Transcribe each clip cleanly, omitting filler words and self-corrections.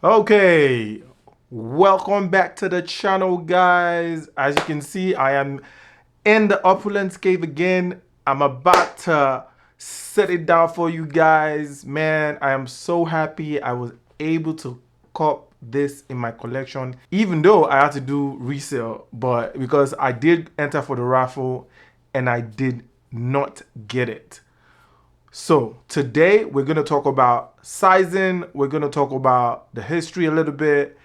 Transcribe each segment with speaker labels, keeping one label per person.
Speaker 1: Okay, welcome back to the channel, guys. As you can see, I am in the opulence cave again. I'm about to set it down for you guys. Man, I am so happy I was able to cop this in my collection, even though I had to do resale, but because I did enter for the raffle and I did not get it. So today we're going to talk about sizing. We're going to talk about the history a little bit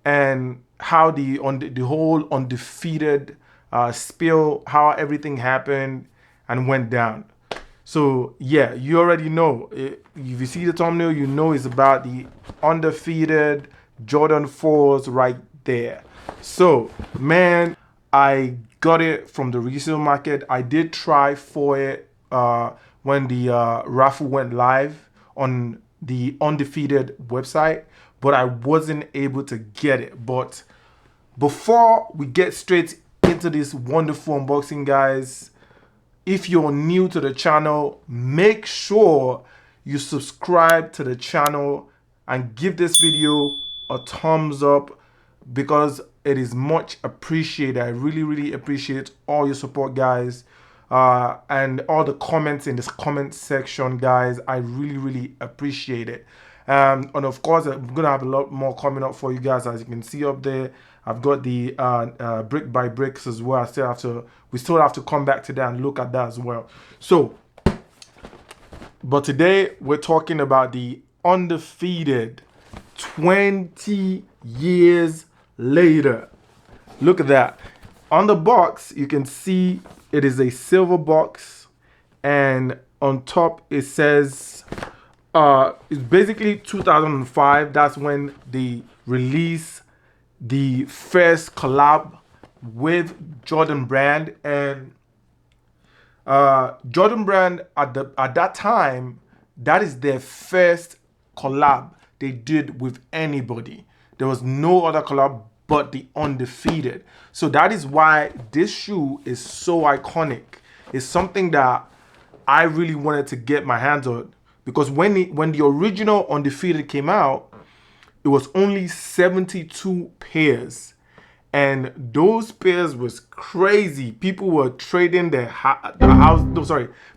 Speaker 1: and how the whole undefeated spill, how everything happened and went down. So yeah, you already know. If you see the thumbnail, you know it's about the undefeated Jordan 4s right there. So man, I got it from the resale market. I did try for it when the raffle went live on the Undefeated website, but I wasn't able to get it. But before we get straight into this wonderful unboxing, guys, if you're new to the channel, make sure you subscribe to the channel and give this video a thumbs up because it is much appreciated. I really appreciate all your support, guys, and all the comments in this comment section, guys. I really appreciate it. And of course, I'm gonna have a lot more coming up for you guys. As you can see up there, I've got the brick by bricks as well. We still have to come back to that and look at that as well. So, but today we're talking about the undefeated 20 years later. Look at that. On the box, you can see it is a silver box, and on top it says it's basically 2005. That's when they released the first collab with Jordan brand. And Jordan brand at that time, that is their first collab they did with anybody. There was no other collab but the Undefeated. So that is why this shoe is so iconic. It's something that I really wanted to get my hands on, because when the original Undefeated came out, it was only 72 pairs. And those pairs was crazy. People were trading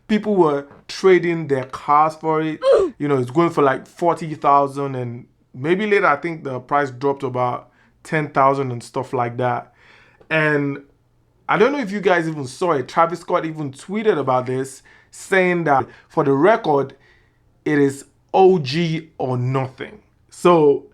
Speaker 1: people were trading their cars for it. You know, it's going for like 40,000, and maybe later I think the price dropped to about 10,000 and stuff like that. And I don't know if you guys even saw it. Travis Scott even tweeted about this, saying that for the record, it is OG or nothing. So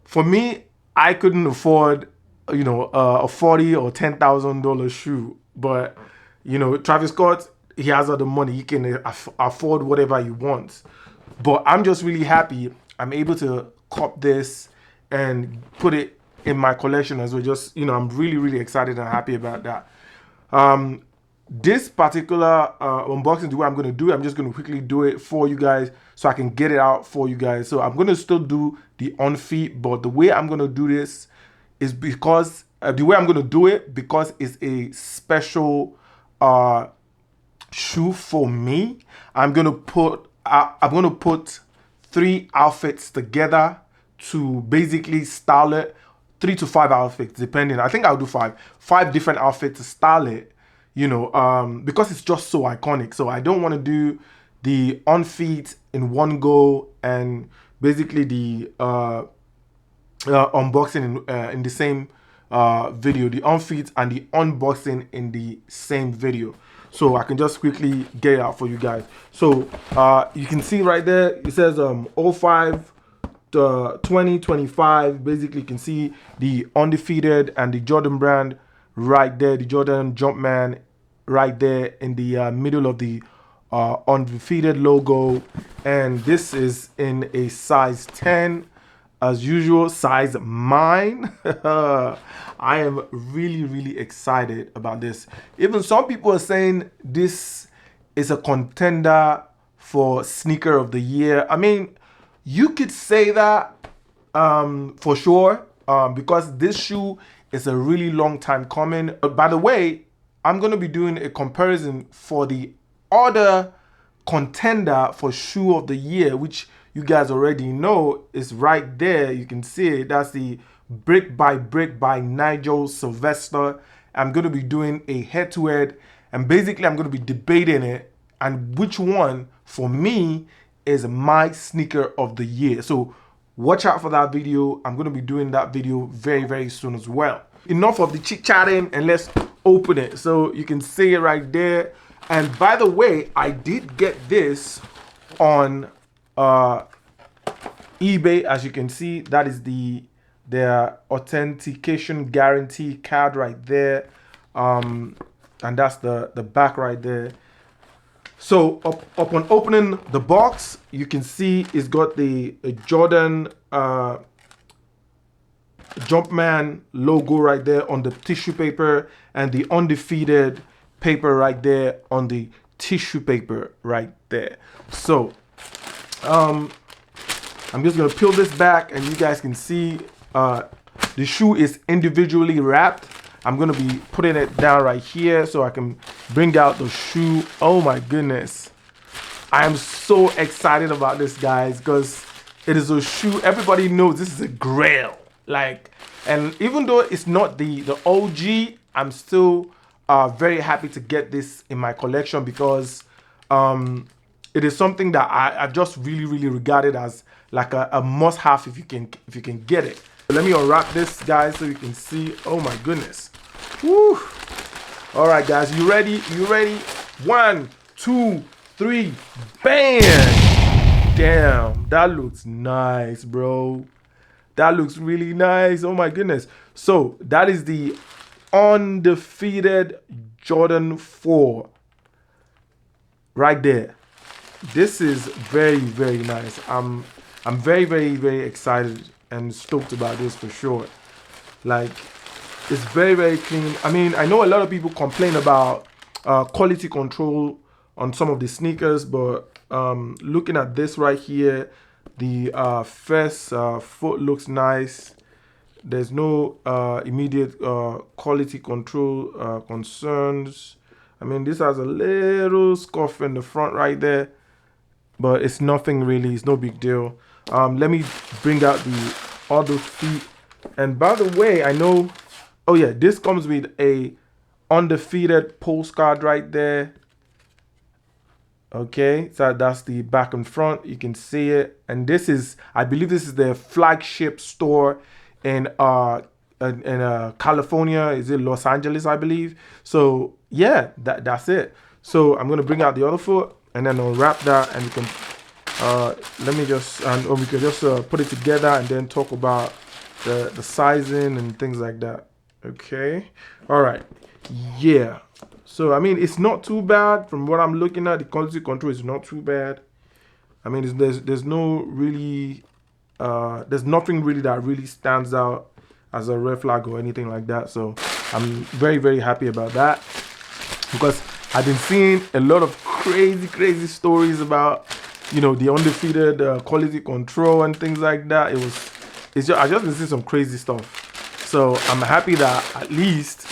Speaker 1: for me, I couldn't afford, you know, a $40,000 or $10,000 shoe. But, you know, Travis Scott, he has all the money. He can afford whatever he wants. But I'm just really happy I'm able to cop this and put it in my collection as well. Just, you know, I'm really excited and happy about that. This particular unboxing, the way I'm going to do it, I'm just going to quickly do it for you guys so I can get it out for you guys. So I'm going to still do the on feet, but the way I'm going to do this is because it's a special shoe for me. I'm going to put 3 outfits together to basically style it. 3 to 5 outfits, depending. I think I'll do 5 different outfits to style it, you know, because it's just so iconic. So I don't want to do the on feet in one go and basically the unboxing in the same video, the on feet and the unboxing in the same video. So I can just quickly get it out for you guys. So you can see right there, it says 05 2025. Basically you can see the Undefeated and the Jordan brand right there, the Jordan Jumpman right there in the middle of the Undefeated logo. And this is in a size 10 as usual, size mine. I am really excited about this. Even some people are saying this is a contender for sneaker of the year. I mean, you could say that for sure, because this shoe is a really long time coming. By the way, I'm going to be doing a comparison for the other contender for shoe of the year, which you guys already know is right there. You can see it. That's the Brick by Brick by Nigel Sylvester. I'm going to be doing a head-to-head, and basically I'm going to be debating it and which one for me is my sneaker of the year. So watch out for that video. I'm going to be doing that video very, very soon as well. Enough of the chit-chatting, and let's open it. So you can see it right there. And by the way, I did get this on eBay. As you can see, that is their authentication guarantee card right there, and that's the back right there. So upon opening the box, you can see it's got the Jordan Jumpman logo right there on the tissue paper, and the Undefeated paper right there on the tissue paper right there. So I'm just gonna peel this back, and you guys can see the shoe is individually wrapped. I'm gonna be putting it down right here so I can bring out the shoe. Oh my goodness, I am so excited about this, guys, because it is a shoe everybody knows this is a grail. Like, and even though it's not the OG, I'm still very happy to get this in my collection, because it is something that I just really regard it as like a must-have if you can get it. Let me unwrap this, guys, so you can see. Oh my goodness. Woo. All right, guys, you ready? You ready? 1, 2, 3, bam! Damn, that looks nice, bro. That looks really nice. Oh my goodness. So that is the Undefeated Jordan 4 right there. This is very nice. I'm very excited and stoked about this for sure. Like, it's very clean. I mean, I know a lot of people complain about quality control on some of the sneakers, but looking at this right here, the first foot looks nice. There's no immediate quality control concerns. I mean, this has a little scuff in the front right there, but it's nothing really. It's no big deal. Let me bring out the other feet. And by the way, I know, oh yeah, this comes with a Undefeated postcard right there. Okay, so that's the back and front. You can see it. And this is, I believe this is their flagship store in California. Is it Los Angeles, I believe? So yeah, that's it. So I'm gonna bring out the other foot and then unwrap that, and you can let me just, or we can just put it together and then talk about the sizing and things like that. Okay, all right, yeah. So I mean, it's not too bad from what I'm looking at. The quality control is not too bad. I mean, there's no really there's nothing really that really stands out as a red flag or anything like that. So I'm very happy about that, because I've been seeing a lot of crazy stories about, you know, the Undefeated quality control and things like that. I just been seeing some crazy stuff. So I'm happy that at least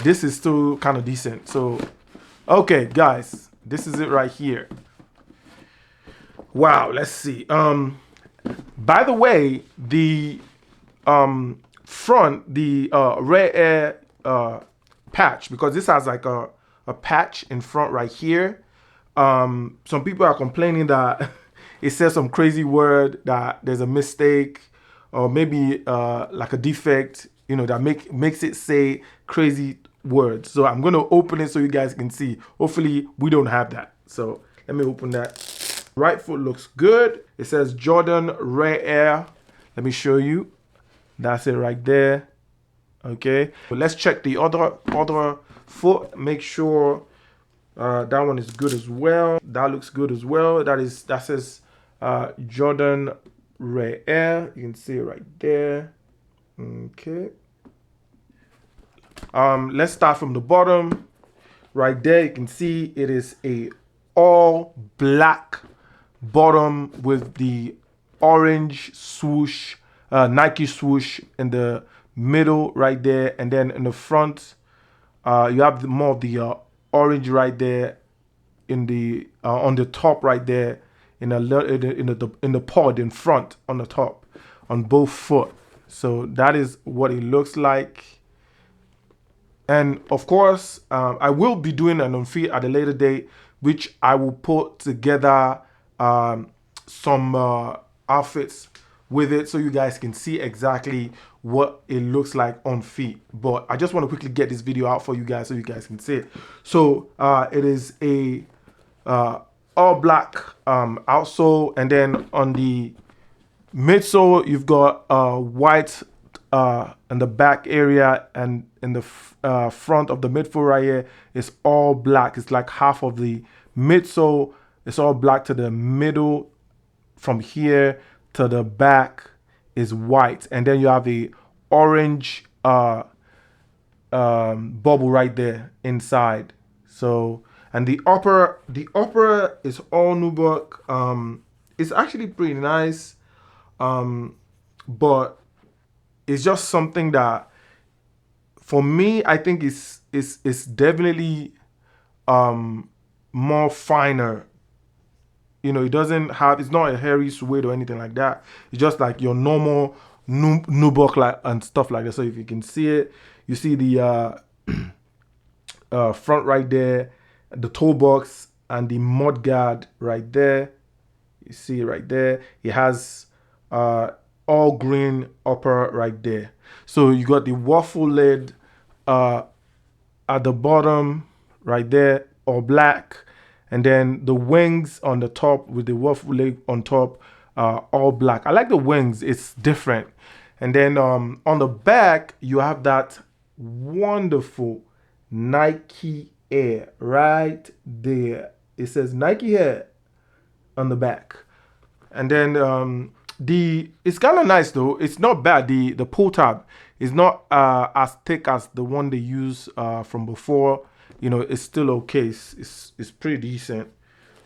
Speaker 1: this is still kind of decent. So okay, guys, this is it right here. Wow, let's see. By the way, the front, the Rare Air patch, because this has like a patch in front right here. Some people are complaining that it says some crazy word, that there's a mistake, or maybe like a defect, you know, that makes it say crazy words. So I'm gonna open it so you guys can see. Hopefully we don't have that. So let me open that. Right foot looks good. It says Jordan Rare Air. Let me show you. That's it right there. Okay, so let's check the other foot. Make sure that one is good as well. That looks good as well. That says Jordan Rare Air. You can see it right there. Okay. Let's start from the bottom. Right there, you can see it is a all black bottom with the orange swoosh, Nike swoosh in the middle right there, and then in the front you have more of the orange right there, on the top right there, in the pod in front on the top on both foot. So that is what it looks like. And of course, I will be doing an on feet at a later date, which I will put together some outfits with it so you guys can see exactly what it looks like on feet. But I just want to quickly get this video out for you guys so you guys can see it. So it is a all black outsole, and then on the midsole you've got white in the back area, and in the front of the midfoot right here is all black. It's like half of the midsole is all black to the middle. From here to the back is white, and then you have the orange bubble right there inside. So, and the upper is all nubuck. It's actually pretty nice, but it's just something that for me I think is definitely more finer. You know, it doesn't have, it's not a hairy suede or anything like that. It's just like your normal nubuck like and stuff like that. So if you can see it, you see the front right there, the toe box and the mud guard right there. You see it right there. It has all green upper right there. So you got the waffle lid at the bottom right there, all black. And then the wings on the top with the waffle leg on top, all black. I like the wings, it's different. And then on the back, you have that wonderful Nike Air right there. It says Nike Air on the back. And then it's kind of nice though. It's not bad. The pull tab is not as thick as the one they use from before. You know, it's still okay. It's pretty decent.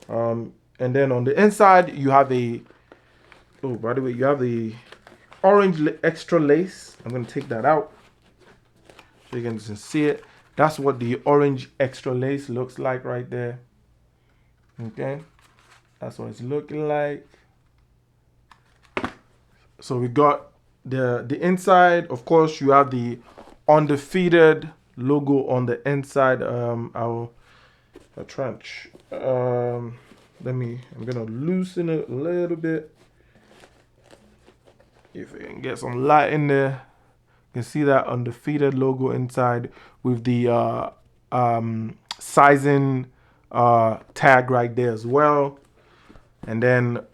Speaker 1: And then on the inside, you have by the way, you have the orange extra lace. I'm going to take that out so you can see it. That's what the orange extra lace looks like right there. Okay. That's what it's looking like. So we got the inside. Of course, you have the Undefeated logo on the inside. I'm gonna loosen it a little bit. If we can get some light in there, you can see that Undefeated logo inside with the sizing tag right there as well. And then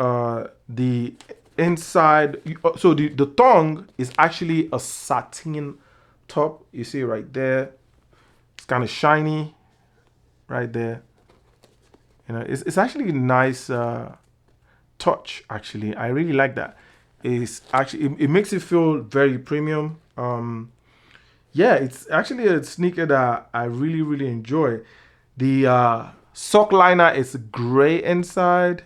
Speaker 1: the inside, so the tongue is actually a satin top. You see right there, it's kind of shiny right there. You know, it's actually a nice touch. Actually, I really like that. It's actually it makes it feel very premium. Yeah, it's actually a sneaker that I really enjoy. The sock liner is gray inside.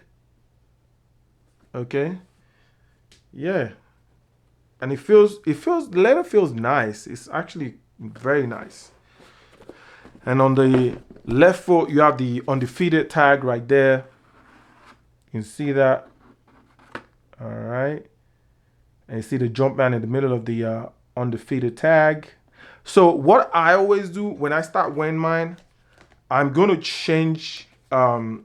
Speaker 1: Okay, yeah. And the leather feels nice. It's actually very nice. And on the left foot, you have the Undefeated tag right there. You can see that. All right. And you see the Jumpman in the middle of the Undefeated tag. So what I always do when I start wearing mine, I'm going to change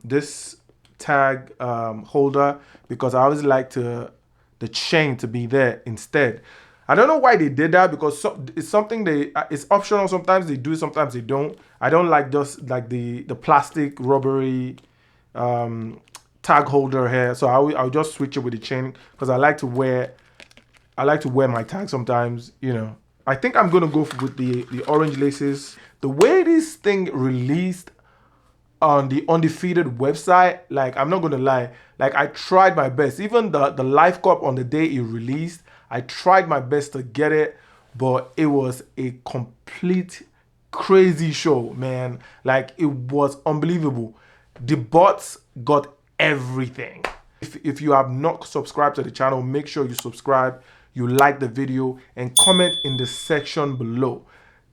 Speaker 1: this tag holder, because I always like the chain to be there instead. I don't know why they did that, because it's something it's optional. Sometimes they do, sometimes they don't. I don't like just like the plastic rubbery tag holder here, so I'll just switch it with the chain, because I like to wear my tag sometimes. You know, I think I'm gonna go with the orange laces. The way this thing released on the Undefeated website, like, I'm not gonna lie, like, I tried my best. Even the Life Cup on the day it released, I tried my best to get it, but it was a complete crazy show, man. Like, it was unbelievable. The bots got everything. If you have not subscribed to the channel, make sure you subscribe, you like the video, and comment in the section below.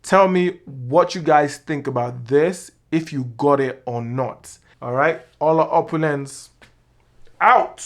Speaker 1: Tell me what you guys think about this, if you got it or not. All right, all the opulence out.